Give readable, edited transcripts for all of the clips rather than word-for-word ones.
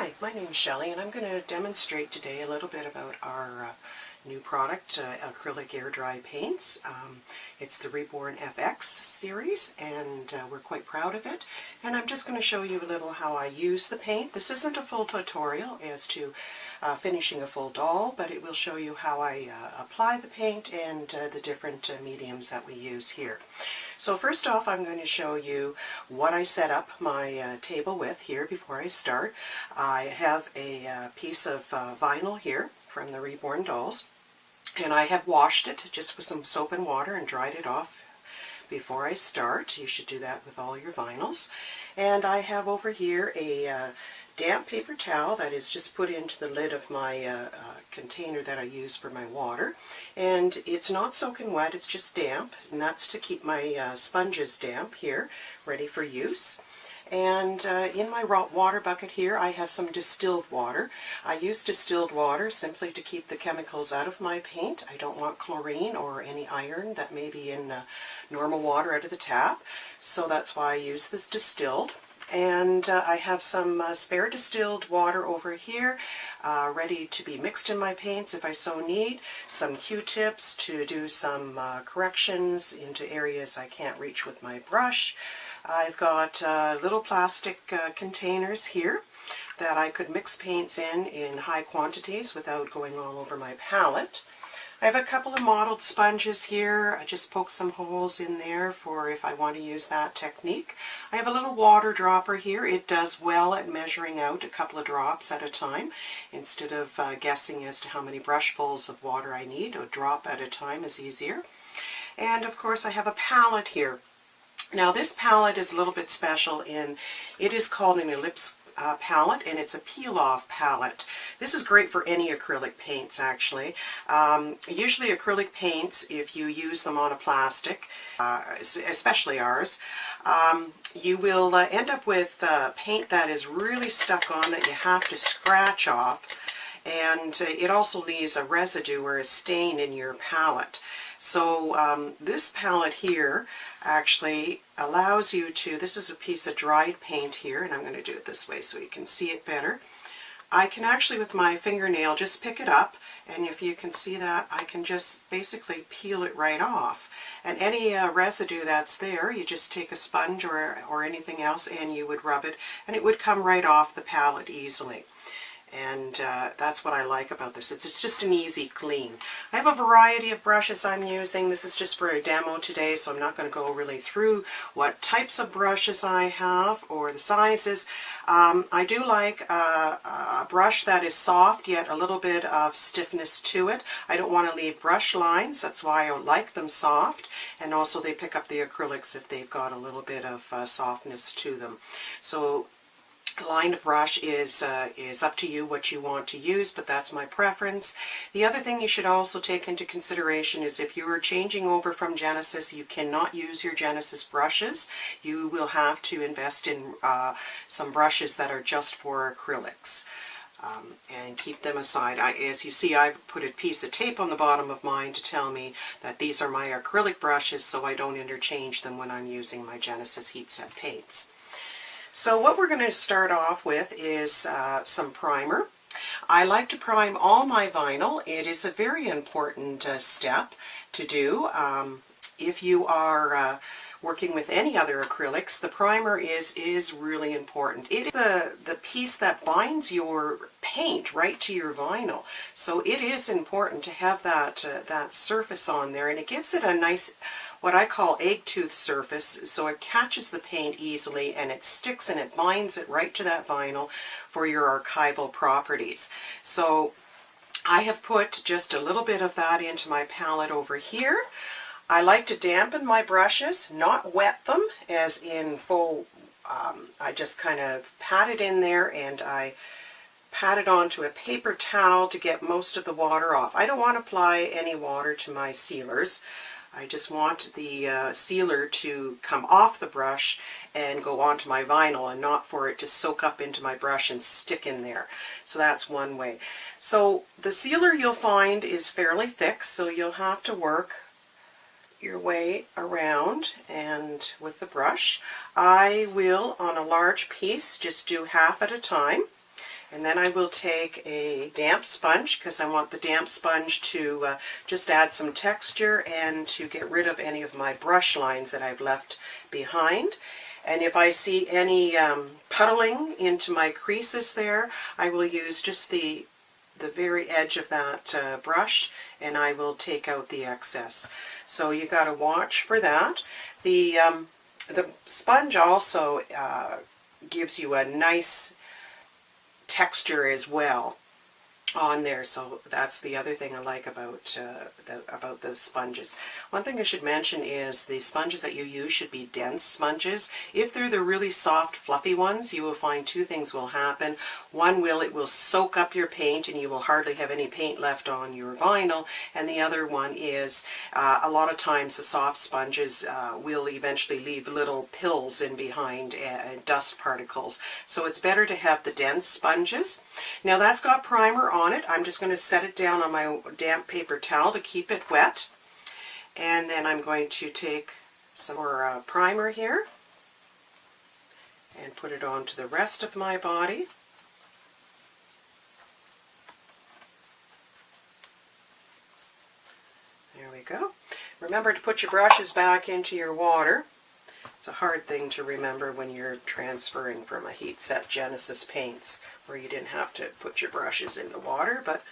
Hi, my name is Shelley and I'm going to demonstrate today a little bit about our new product, acrylic air dry paints. It's the ReBornFX series and we're quite proud of it. And I'm just going to show you a little how I use the paint. This isn't a full tutorial as to finishing a full doll, but it will show you how I apply the paint and the different mediums that we use here. So first off, I'm going to show you what I set up my table with here before I start. I have a piece of vinyl here from the Reborn dolls, and I have washed it just with some soap and water and dried it off before I start. You should do that with all your vinyls. And I have over here a damp paper towel that is just put into the lid of my container that I use for my water, and it's not soaking wet, it's just damp, and that's to keep my sponges damp here, ready for use. And in my water bucket here I have some distilled water. I use distilled water simply to keep the chemicals out of my paint. I don't want chlorine or any iron that may be in normal water out of the tap, so that's why I use this distilled. And I have some spare distilled water over here ready to be mixed in my paints if I so need. Some Q-tips to do some corrections into areas I can't reach with my brush. I've got little plastic containers here that I could mix paints in high quantities without going all over my palette. I have a couple of mottled sponges here. I just poked some holes in there for if I want to use that technique. I have a little water dropper here. It does well at measuring out a couple of drops at a time. Instead of guessing as to how many brushfuls of water I need, a drop at a time is easier. And of course I have a palette here. Now this palette is a little bit special in, it is called an ellipse palette, and it's a peel-off palette. This is great for any acrylic paints actually. Usually acrylic paints, if you use them on a plastic, especially ours, you will end up with paint that is really stuck on that you have to scratch off, and it also leaves a residue or a stain in your palette. So this palette here actually allows you to, this is a piece of dried paint here, and I'm going to do it this way so you can see it better. I can actually with my fingernail just pick it up, and if you can see that, I can just basically peel it right off. And any residue that's there, you just take a sponge or anything else and you would rub it, and it would come right off the palette easily. And that's what I like about this. It's just an easy clean. I have a variety of brushes I'm using. This is just for a demo today, so I'm not going to go really through what types of brushes I have or the sizes. I do like a brush that is soft yet a little bit of stiffness to it. I don't want to leave brush lines, that's why I like them soft, and also they pick up the acrylics if they've got a little bit of softness to them. So line of brush is up to you what you want to use, but that's my preference. The other thing you should also take into consideration is if you are changing over from Genesis, you cannot use your Genesis brushes. You will have to invest in some brushes that are just for acrylics. And keep them aside. As you see, I've put a piece of tape on the bottom of mine to tell me that these are my acrylic brushes, so I don't interchange them when I'm using my Genesis heat set paints. So what we're going to start off with is some primer. I like to prime all my vinyl. It is a very important step to do. If you are working with any other acrylics, the primer is really important. It is the piece that binds your paint right to your vinyl. So it is important to have that, that surface on there, and it gives it a nice, what I call egg tooth surface, so it catches the paint easily and it sticks and it binds it right to that vinyl for your archival properties. So I have put just a little bit of that into my palette over here. I like to dampen my brushes, not wet them as in full, I just kind of pat it in there and I pat it onto a paper towel to get most of the water off. I don't want to apply any water to my sealers. I just want the sealer to come off the brush and go onto my vinyl and not for it to soak up into my brush and stick in there. So that's one way. So the sealer you'll find is fairly thick, so you'll have to work your way around and with the brush. I will, on a large piece, just do half at a time. And then I will take a damp sponge, because I want the damp sponge to just add some texture and to get rid of any of my brush lines that I've left behind. And if I see any puddling into my creases there, I will use just the very edge of that brush, and I will take out the excess. So you got to watch for that. The sponge also gives you a nice texture as well on there, so that's the other thing I like about the sponges. One thing I should mention is the sponges that you use should be dense sponges. If they're the really soft fluffy ones, you will find two things will happen. One, it will soak up your paint and you will hardly have any paint left on your vinyl, and the other one is a lot of times the soft sponges will eventually leave little pills in behind, dust particles. So it's better to have the dense sponges. Now that's got primer on it. I'm just going to set it down on my damp paper towel to keep it wet. And then I'm going to take some more primer here and put it onto the rest of my body. There we go. Remember to put your brushes back into your water. It's a hard thing to remember when you're transferring from a heat set Genesis paints where you didn't have to put your brushes in the water, but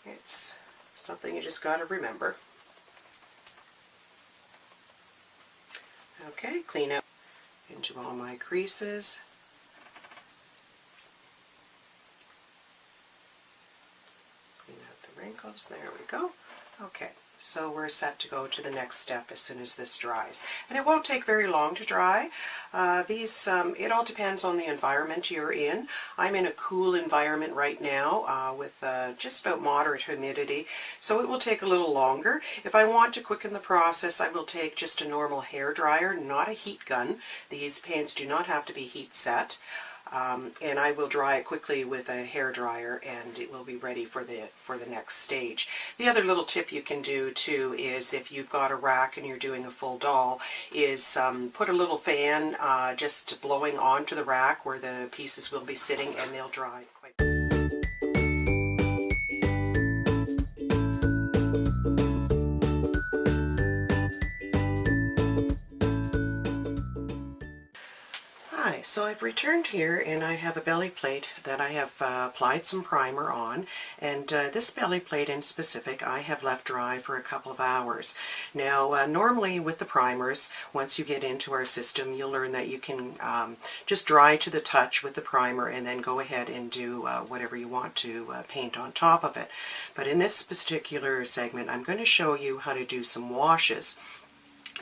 it's something you just got to remember. Okay, clean out into all my creases. Clean out the wrinkles. There we go. Okay. So we're set to go to the next step as soon as this dries. And it won't take very long to dry. It all depends on the environment you're in. I'm in a cool environment right now with just about moderate humidity, so it will take a little longer. If I want to quicken the process, I will take just a normal hair dryer, not a heat gun. These paints do not have to be heat set. And I will dry it quickly with a hair dryer, and it will be ready for the next stage. The other little tip you can do too is, if you've got a rack and you're doing a full doll, is put a little fan just blowing onto the rack where the pieces will be sitting, and they'll dry quite. So I've returned here, and I have a belly plate that I have applied some primer on, and this belly plate in specific I have left dry for a couple of hours. Now normally with the primers, once you get into our system, you'll learn that you can just dry to the touch with the primer and then go ahead and do whatever you want to paint on top of it. But in this particular segment, I'm going to show you how to do some washes.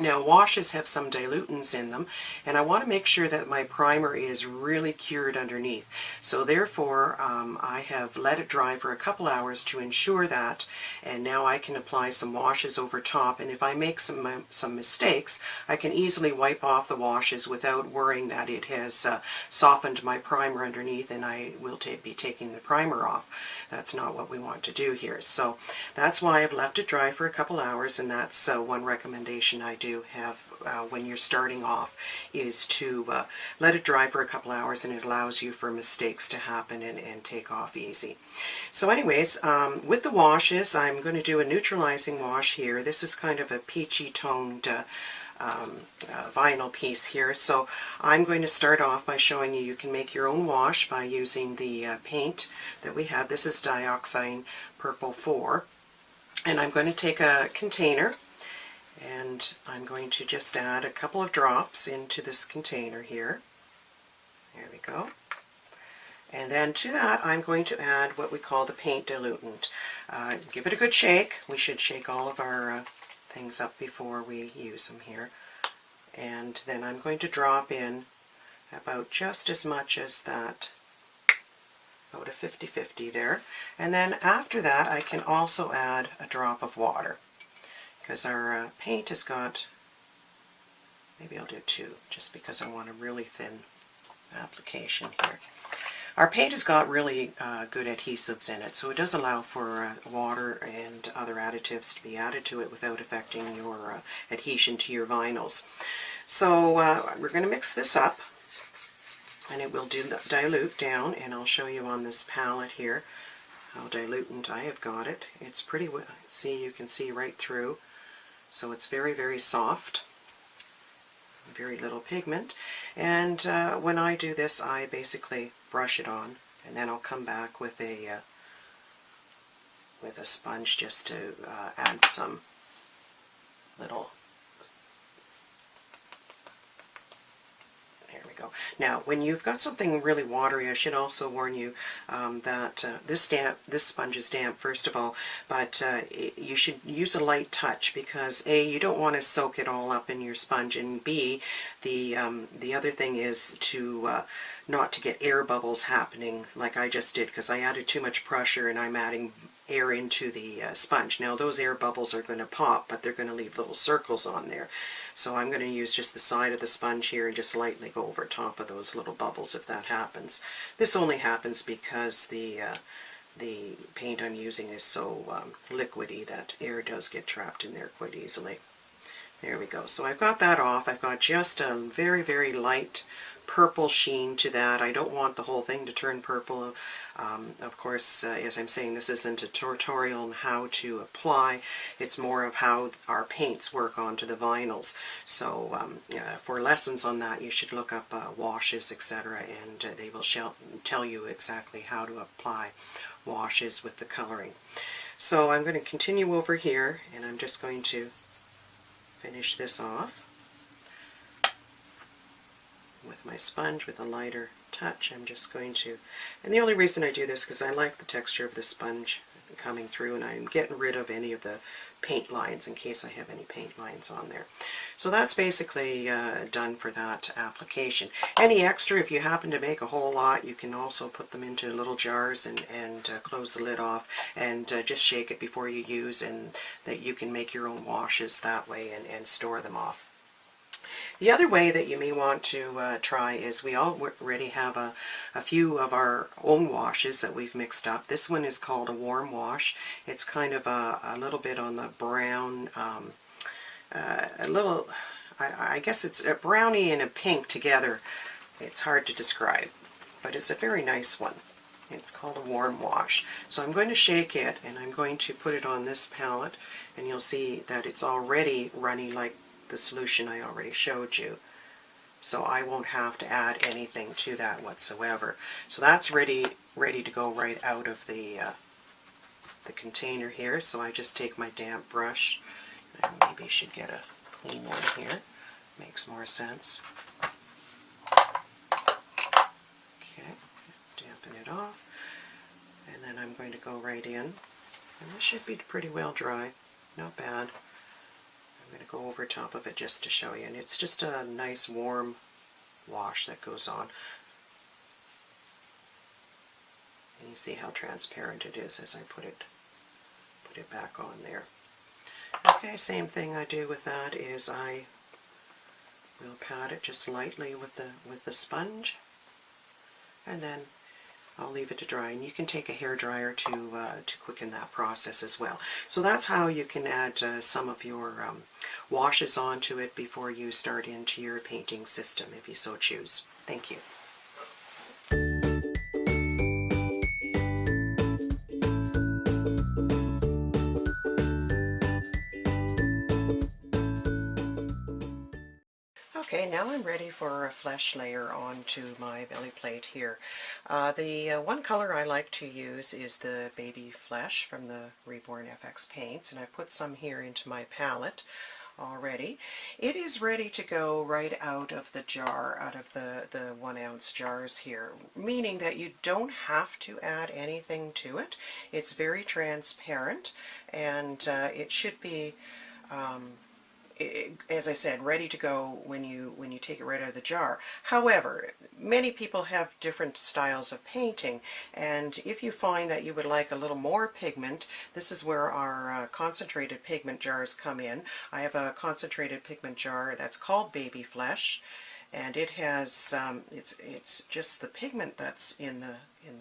Now washes have some dilutants in them, and I want to make sure that my primer is really cured underneath. So therefore I have let it dry for a couple hours to ensure that, and now I can apply some washes over top, and if I make some mistakes, I can easily wipe off the washes without worrying that it has softened my primer underneath and I will be taking the primer off. That's not what we want to do here. So that's why I've left it dry for a couple hours, and that's one recommendation I do have when you're starting off, is to let it dry for a couple hours, and it allows you for mistakes to happen and take off easy. So anyways, with the washes, I'm going to do a neutralizing wash here. This is kind of a peachy toned vinyl piece here. So I'm going to start off by showing you can make your own wash by using the paint that we have. This is Dioxine Purple 4. And I'm going to take a container, and I'm going to just add a couple of drops into this container here. There we go. And then to that I'm going to add what we call the paint dilutant. Give it a good shake. We should shake all of our things up before we use them here. And then I'm going to drop in about just as much as that, about a 50-50 there. And then after that I can also add a drop of water, because our paint has got, maybe I'll do 2 just because I want a really thin application here. Our paint has got really good adhesives in it, so it does allow for water and other additives to be added to it without affecting your adhesion to your vinyls. So we're going to mix this up, and it will dilute down, and I'll show you on this palette here how dilutant I have got it. It's pretty well, see, you can see right through, so it's very, very soft, very little pigment. And when I do this, I basically brush it on, and then I'll come back with a sponge just to add some little. There we go. Now, when you've got something really watery, I should also warn you that this sponge is damp, first of all, but you should use a light touch, because A, you don't want to soak it all up in your sponge, and B, the other thing is to not to get air bubbles happening like I just did, because I added too much pressure and I'm adding air into the sponge. Now those air bubbles are going to pop, but they're going to leave little circles on there. So I'm going to use just the side of the sponge here and just lightly go over top of those little bubbles if that happens. This only happens because the paint I'm using is so liquidy that air does get trapped in there quite easily. There we go. So I've got that off. I've got just a very, very light purple sheen to that. I don't want the whole thing to turn purple. Of course, as I'm saying, this isn't a tutorial on how to apply. It's more of how our paints work onto the vinyls. So for lessons on that, you should look up washes, etc., and they will tell you exactly how to apply washes with the coloring. So I'm going to continue over here, and I'm just going to finish this off with my sponge with a lighter touch. I'm just going to, and the only reason I do this because I like the texture of the sponge coming through, and I'm getting rid of any of the paint lines in case I have any paint lines on there. So that's basically done for that application. Any extra, if you happen to make a whole lot, you can also put them into little jars and close the lid off and just shake it before you use, and that you can make your own washes that way and store them off. The other way that you may want to try is we already have a few of our own washes that we've mixed up. This one is called a warm wash. It's kind of a little bit on the brown, a little, I guess it's a brownie and a pink together. It's hard to describe, but it's a very nice one. It's called a warm wash. So I'm going to shake it, and I'm going to put it on this palette, and you'll see that it's already runny like the solution I already showed you. So I won't have to add anything to that whatsoever. So that's ready to go right out of the container here. So I just take my damp brush, and maybe should get a clean one here. Makes more sense. Okay, dampen it off, and then I'm going to go right in, and this should be pretty well dry, not bad. I'm going to go over top of it just to show you, and it's just a nice warm wash that goes on. And you see how transparent it is as I put it back on there. Okay, same thing I do with that is I will pat it just lightly with the sponge, and then I'll leave it to dry, and you can take a hair dryer to quicken that process as well. So that's how you can add some of your washes onto it before you start into your painting system, if you so choose. Thank you. Okay, now I'm ready for a flesh layer onto my belly plate here. The one color I like to use is the Baby Flesh from the ReBornFX paints, and I put some here into my palette already. It is ready to go right out of the jar, out of the 1 ounce jars here, meaning that you don't have to add anything to it. It's very transparent, and it should be as I said, ready to go when you take it right out of the jar. However, many people have different styles of painting, and if you find that you would like a little more pigment, this is where our concentrated pigment jars come in. I have a concentrated pigment jar that's called Baby Flesh, and it has it's just the pigment that's in the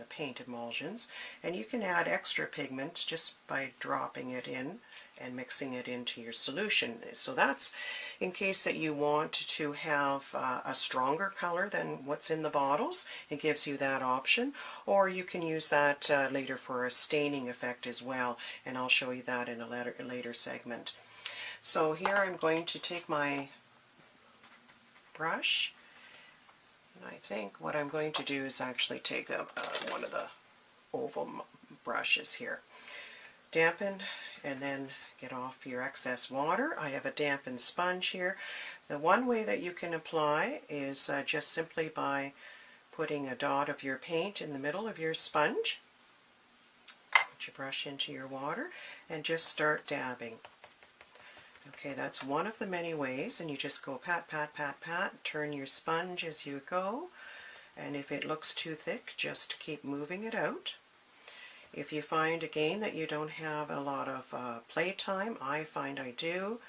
paint emulsions, and you can add extra pigment just by dropping it in and mixing it into your solution. So that's in case that you want to have a stronger color than what's in the bottles. It gives you that option, or you can use that later for a staining effect as well, and I'll show you that in a later segment. So here I'm going to take my brush, and I think what I'm going to do is actually take one of the oval brushes here. Dampen and then get off your excess water. I have a dampened sponge here. The one way that you can apply is just simply by putting a dot of your paint in the middle of your sponge. Put your brush into your water and just start dabbing. Okay, that's one of the many ways, and you just go pat, pat, pat, pat, turn your sponge as you go, and if it looks too thick, just keep moving it out. If you find again that you don't have a lot of play time, I find I do,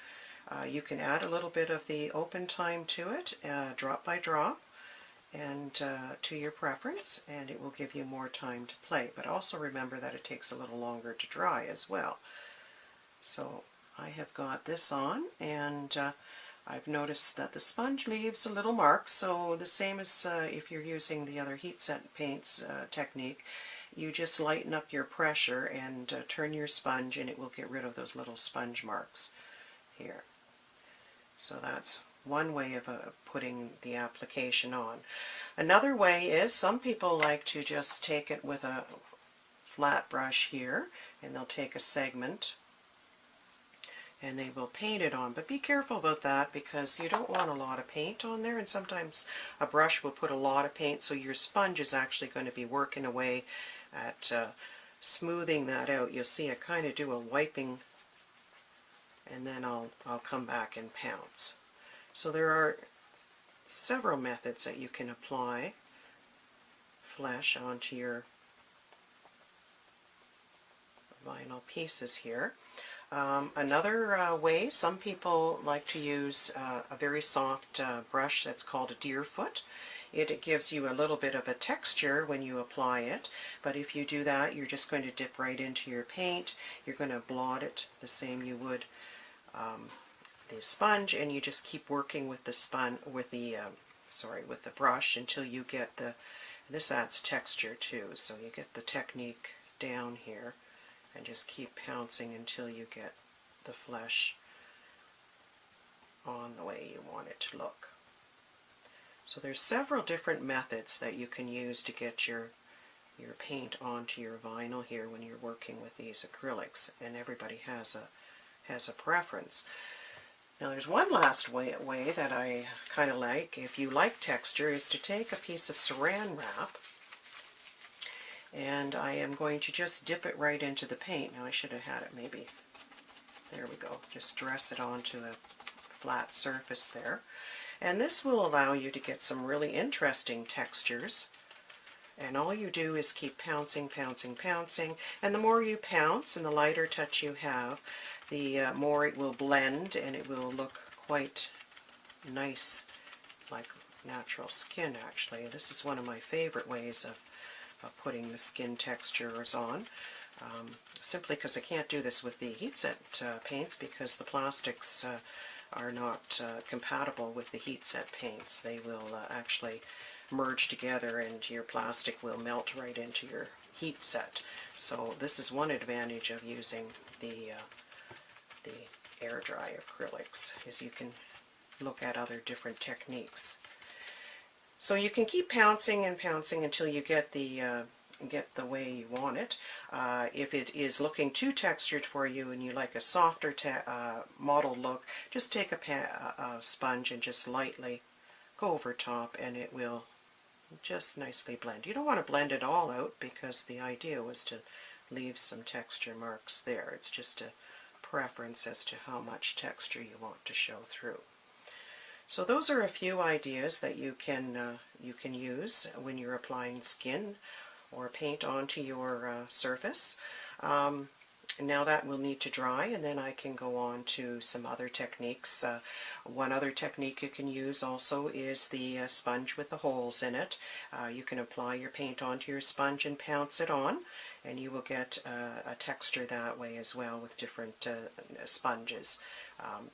you can add a little bit of the open time to it, drop by drop, and to your preference, and it will give you more time to play. But also remember that it takes a little longer to dry as well. So I have got this on, and I've noticed that the sponge leaves a little mark, so the same as if you're using the other heat set paints technique, you just lighten up your pressure and turn your sponge, and it will get rid of those little sponge marks here. So that's one way of putting the application on. Another way is some people like to just take it with a flat brush here, and they'll take a segment and they will paint it on. But be careful about that, because you don't want a lot of paint on there, and sometimes a brush will put a lot of paint, so your sponge is actually going to be working away at smoothing that out. You'll see I kind of do a wiping, and then I'll come back and pounce. So there are several methods that you can apply flesh onto your vinyl pieces here. Another way, some people like to use a very soft brush that's called a deer foot. It gives you a little bit of a texture when you apply it, but if you do that, you're just going to dip right into your paint. You're going to blot it the same you would the sponge, and you just keep working with the with the brush until you get this adds texture too, so you get the technique down here. And just keep pouncing until you get the flesh on the way you want it to look. So there's several different methods that you can use to get your paint onto your vinyl here when you're working with these acrylics, and everybody has a preference. Now there's one last way that I kind of like, if you like texture, is to take a piece of saran wrap, and I am going to just dip it right into the paint. Now I should have had it maybe, there we go, just dress it onto a flat surface there. And this will allow you to get some really interesting textures. And all you do is keep pouncing, pouncing, pouncing, and the more you pounce and the lighter touch you have, the more it will blend, and it will look quite nice, like natural skin actually. This is one of my favorite ways of putting the skin textures on, simply because I can't do this with the heat set paints, because the plastics are not compatible with the heat set paints. They will actually merge together, and your plastic will melt right into your heat set. So this is one advantage of using the air dry acrylics, is you can look at other different techniques. So you can keep pouncing and pouncing until you get the way you want it. If it is looking too textured for you and you like a softer mottled look, just take a sponge and just lightly go over top, and it will just nicely blend. You don't want to blend it all out, because the idea was to leave some texture marks there. It's just a preference as to how much texture you want to show through. So those are a few ideas that you can use when you're applying skin or paint onto your surface. Now that will need to dry, and then I can go on to some other techniques. One other technique you can use also is the sponge with the holes in it. You can apply your paint onto your sponge and pounce it on, and you will get a texture that way as well with different sponges.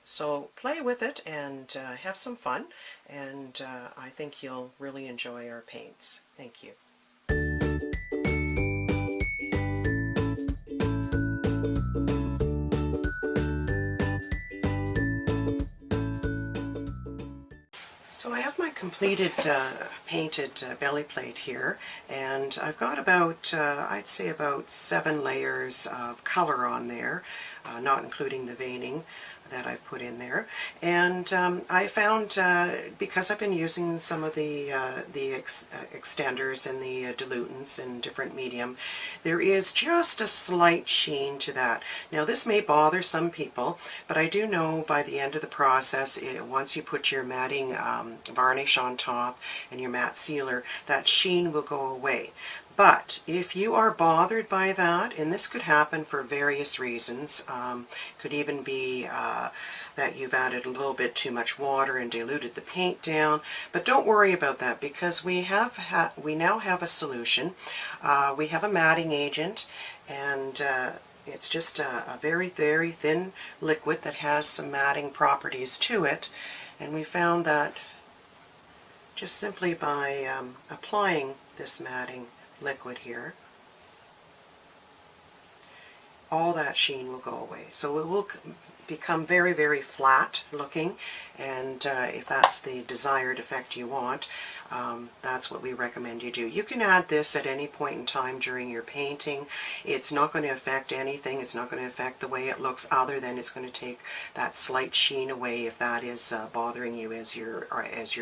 So play with it and have some fun, and I think you'll really enjoy our paints. Thank you. So I have my completed painted belly plate here, and I've got about, I'd say about 7 layers of color on there, not including the veining that I've put in there. And I found, because I've been using some of the extenders and the dilutants in different medium, there is just a slight sheen to that. Now this may bother some people, but I do know by the end of the process, once you put your matting varnish on top and your matte sealer, that sheen will go away. But if you are bothered by that, and this could happen for various reasons, could even be that you've added a little bit too much water and diluted the paint down, but don't worry about that, because we now have a solution. We have a matting agent, and it's just a very, very thin liquid that has some matting properties to it, and we found that just simply by applying this matting liquid here, all that sheen will go away. So it will become very, very flat looking, and if that's the desired effect you want, that's what we recommend you do. You can add this at any point in time during your painting. It's not going to affect anything. It's not going to affect the way it looks, other than it's going to take that slight sheen away if that is bothering you as you're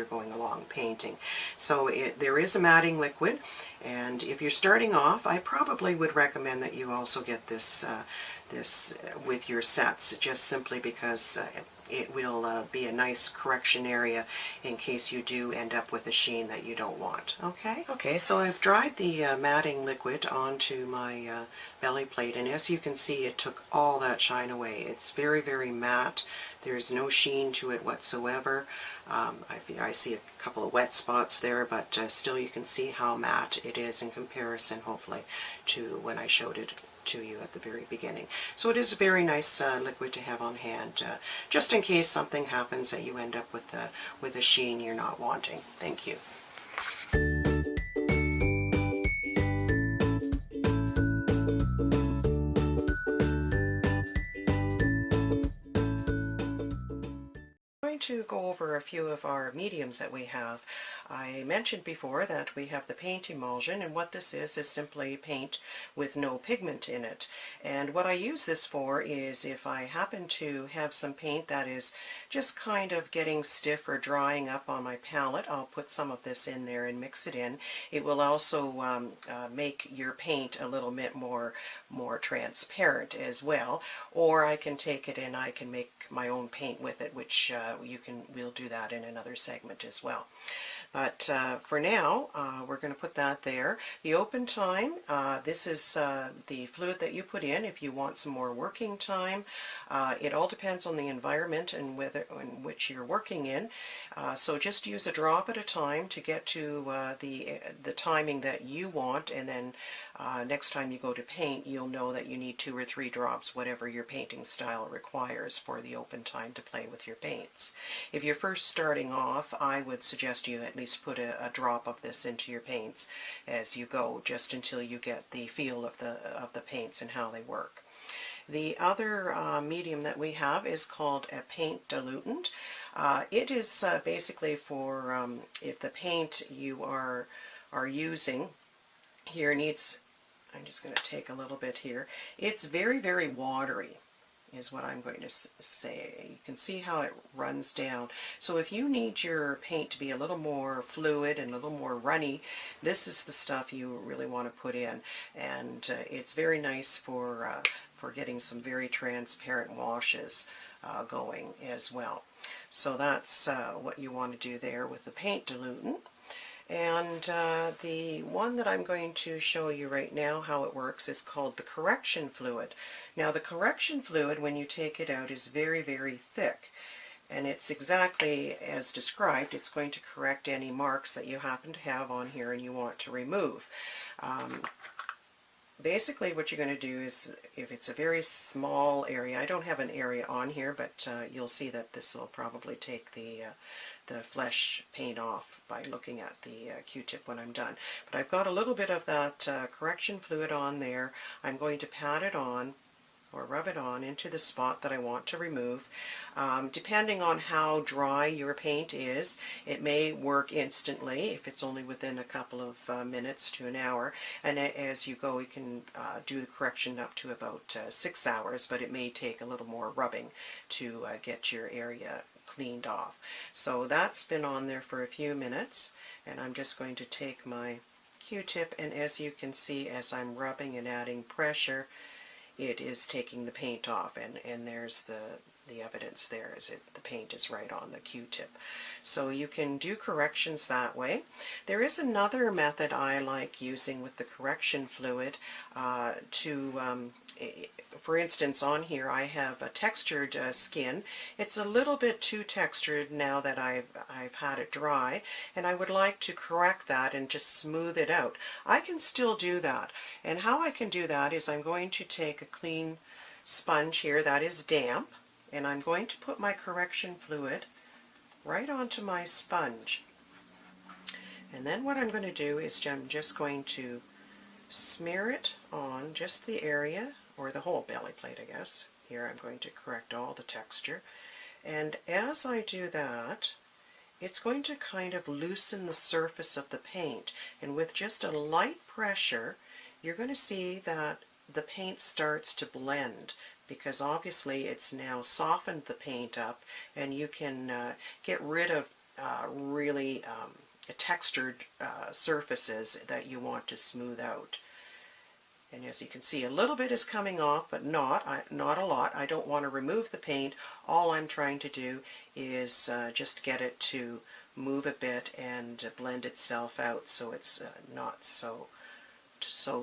going along painting. So there is a matting liquid, and if you're starting off, I probably would recommend that you also get this with your sets, just simply because it will be a nice correction area in case you do end up with a sheen that you don't want. Okay, so I've dried the matting liquid onto my belly plate, and as you can see, it took all that shine away. It's very, very matte. There's no sheen to it whatsoever. I see a couple of wet spots there, but still you can see how matte it is in comparison, hopefully, to when I showed it to you at the very beginning. So it is a very nice liquid to have on hand, just in case something happens that you end up with a sheen you're not wanting. Thank you. I'm going to go over a few of our mediums that we have. I mentioned before that we have the paint emulsion, and what this is simply paint with no pigment in it. And what I use this for is if I happen to have some paint that is just kind of getting stiff or drying up on my palette, I'll put some of this in there and mix it in. It will also make your paint a little bit more transparent as well. Or I can take it and I can make my own paint with it, which we'll do that in another segment as well. But for now, we're going to put that there. The open time, this is the fluid that you put in if you want some more working time. It all depends on the environment and in which you're working in. So just use a drop at a time to get to the timing that you want, and then next time you go to paint, you'll know that you need 2 or 3 drops, whatever your painting style requires for the open time to play with your paints. If you're first starting off, I would suggest you at least put a drop of this into your paints as you go, just until you get the feel of the paints and how they work. The other medium that we have is called a paint dilutant. It is basically for if the paint you are using here needs, I'm just going to take a little bit here, it's very, very watery is what I'm going to say. You can see how it runs down. So if you need your paint to be a little more fluid and a little more runny, this is the stuff you really want to put in, and it's very nice for getting some very transparent washes going as well. So that's what you want to do there with the paint dilutant. And the one that I'm going to show you right now how it works is called the correction fluid. Now the correction fluid, when you take it out, is very, very thick. And it's exactly as described. It's going to correct any marks that you happen to have on here and you want to remove. Basically what you're going to do is, if it's a very small area, I don't have an area on here, but you'll see that this will probably take the flesh paint off by looking at the Q-tip when I'm done. But I've got a little bit of that correction fluid on there. I'm going to pat it on, or rub it on into the spot that I want to remove. Depending on how dry your paint is, it may work instantly if it's only within a couple of minutes to an hour, and as you go you can do the correction up to about 6 hours, but it may take a little more rubbing to get your area cleaned off. So that's been on there for a few minutes, and I'm just going to take my Q-tip, and as you can see, as I'm rubbing and adding pressure, it is taking the paint off, and there's the evidence there, the paint is right on the Q-tip. So you can do corrections that way. There is another method I like using with the correction fluid for instance, on here I have a textured skin. It's a little bit too textured now that I've had it dry, and I would like to correct that and just smooth it out. I can still do that, and how I can do that is I'm going to take a clean sponge here that is damp, and I'm going to put my correction fluid right onto my sponge. And then what I'm going to do is I'm just going to smear it on just the area, or the whole belly plate, I guess. Here I'm going to correct all the texture. And as I do that, it's going to kind of loosen the surface of the paint. And with just a light pressure, you're going to see that the paint starts to blend, because obviously it's now softened the paint up, and you can get rid of really textured surfaces that you want to smooth out. And as you can see, a little bit is coming off, but not a lot. I don't want to remove the paint. All I'm trying to do is just get it to move a bit and blend itself out, so it's not so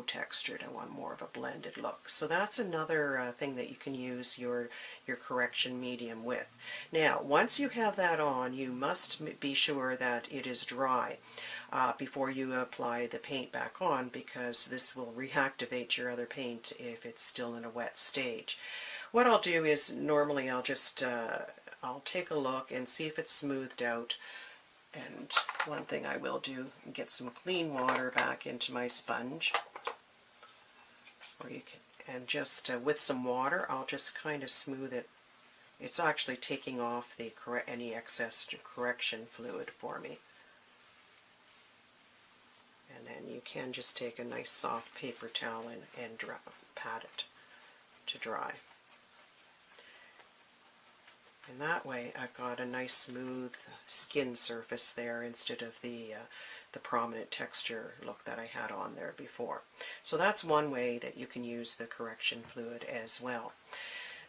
textured. I want more of a blended look. So that's another thing that you can use your correction medium with. Now, once you have that on, you must be sure that it is dry before you apply the paint back on, because this will reactivate your other paint if it's still in a wet stage. What I'll do is, normally I'll just I'll take a look and see if it's smoothed out. And one thing I will do, get some clean water back into my sponge, or you can, and just with some water, I'll just kind of smooth it. It's actually taking off any excess correction fluid for me. And then you can just take a nice soft paper towel and pat it to dry. And that way I've got a nice smooth skin surface there instead of the prominent texture look that I had on there before. So that's one way that you can use the correction fluid as well.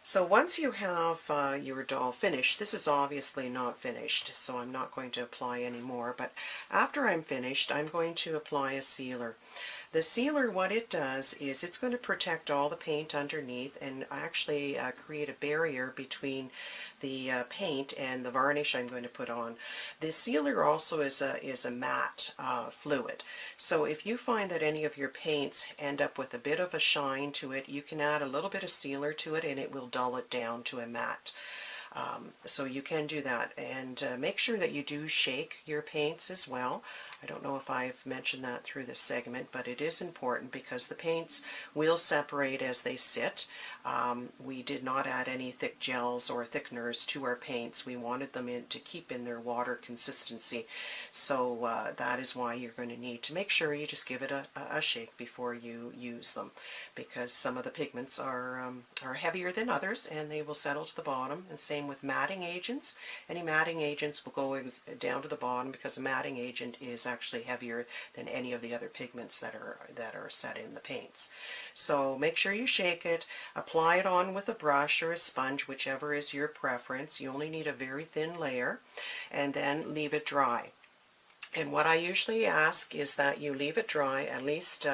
So once you have your doll finished, this is obviously not finished, so I'm not going to apply any more, but after I'm finished, I'm going to apply a sealer. The sealer, what it does is it's going to protect all the paint underneath and actually create a barrier between the paint and the varnish I'm going to put on. The sealer also is a matte fluid. So if you find that any of your paints end up with a bit of a shine to it, you can add a little bit of sealer to it and it will dull it down to a matte. So you can do that, and make sure that you do shake your paints as well. I don't know if I've mentioned that through this segment, but it is important because the paints will separate as they sit. We did not add any thick gels or thickeners to our paints. We wanted them to keep in their water consistency. So that is why you're going to need to make sure you just give it a shake before you use them, because some of the pigments are heavier than others and they will settle to the bottom. And same with matting agents. Any matting agents will go down to the bottom because a matting agent is actually heavier than any of the other pigments that are set in the paints. So make sure you shake it, apply it on with a brush or a sponge, whichever is your preference. You only need a very thin layer, and then leave it dry. And what I usually ask is that you leave it dry at least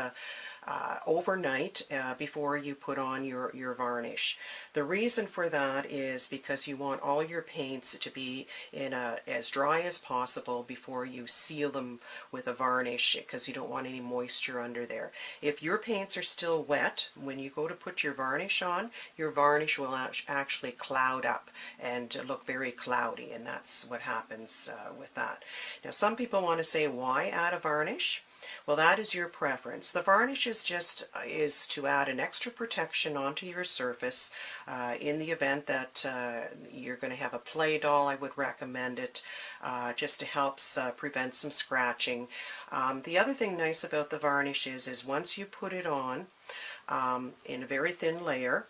overnight before you put on your varnish. The reason for that is because you want all your paints to be as dry as possible before you seal them with a varnish, because you don't want any moisture under there. If your paints are still wet, when you go to put your varnish on, your varnish will actually cloud up and look very cloudy, and that's what happens with that. Now, some people want to say, why add a varnish? Well, that is your preference. The varnish is to add an extra protection onto your surface in the event that you're going to have a play doll. I would recommend it just to help prevent some scratching. The other thing nice about the varnish is once you put it on in a very thin layer,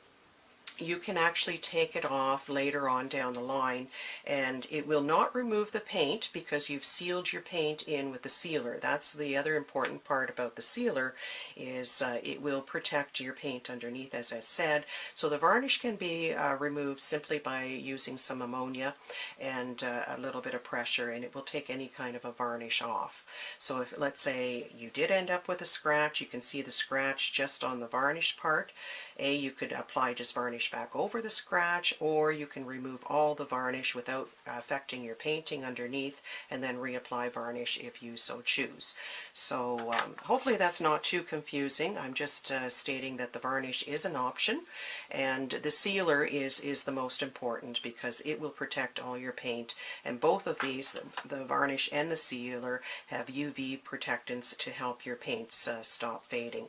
you can actually take it off later on down the line, and it will not remove the paint because you've sealed your paint in with the sealer. That's the other important part about the sealer, is it will protect your paint underneath, as I said. So the varnish can be removed simply by using some ammonia and a little bit of pressure, and it will take any kind of a varnish off. So if, let's say, you did end up with a scratch, you can see the scratch just on the varnish part. You could apply just varnish back over the scratch, or you can remove all the varnish without affecting your painting underneath and then reapply varnish if you so choose. So hopefully that's not too confusing. I'm just stating that the varnish is an option, and the sealer is the most important because it will protect all your paint. And both of these, the varnish and the sealer, have UV protectants to help your paints stop fading.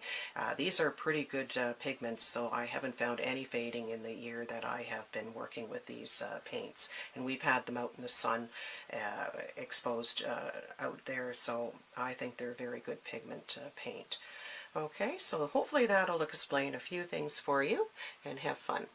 These are pretty good pigments, so I haven't found any fading in the year that I have been working with these paints. And we've had them out in the sun exposed out there, so I think they're very good pigment paint. Okay, so hopefully that'll explain a few things for you, and have fun.